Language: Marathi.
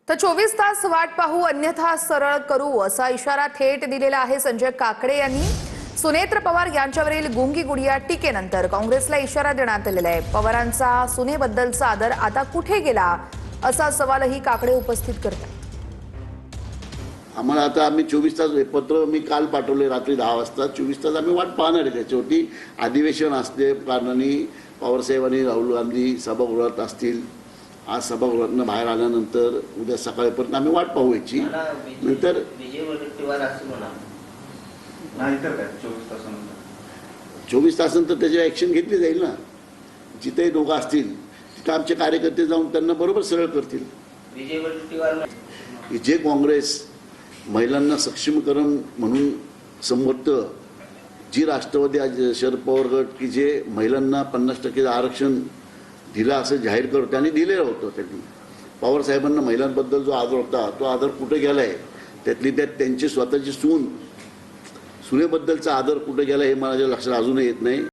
तर 24 तास वाट पाहू अन्यथा सरळ करू असा इशारा थेट दिलेला आहे संजय काकडे यांनी। सुनेत्र पवार यांच्यावरील गुंगी गुडिया टीकेनंतर काँग्रेसला इशारा देण्यात आलेला आहे। पवारांचा सुनेबद्दलचा आदर आता कुठे गेला असा सवालही काकडे उपस्थित करतात। आम्हाला आता आम्ही 24 तास पत्र मी काल पाठवले रात्री 10 वाजता। 24 तास आम्ही वाट पाहणार आहे। त्याच्यावरती अधिवेशन असते कारणाने पवारसाहेबांनी राहुल गांधी सभागृहात असतील। आज सभागृहातून बाहेर आल्यानंतर उद्या सकाळपर्यंत आम्ही वाट पाहू याची। नंतर 24 तासानंतर त्याची ॲक्शन घेतली जाईल ना। जिथे दोघं असतील तिथे आमचे कार्यकर्ते जाऊन त्यांना बरोबर सरळ करतील। जे काँग्रेस महिलांना सक्षमीकरण म्हणून संबोधतं, जी राष्ट्रवादी आज शरद पवार गट की जे महिलांना 50% आरक्षण दिला असं जाहीर करतो त्यांनी दिलेलं होतं। त्यांनी पवार साहेबांना महिलांबद्दल जो आदर होता तो आदर कुठे गेलाय? त्यातली त्यात त्यांची स्वतःची सुनेबद्दलचा आदर कुठे गेला हे माझ्या लक्षात अजूनही येत नाही।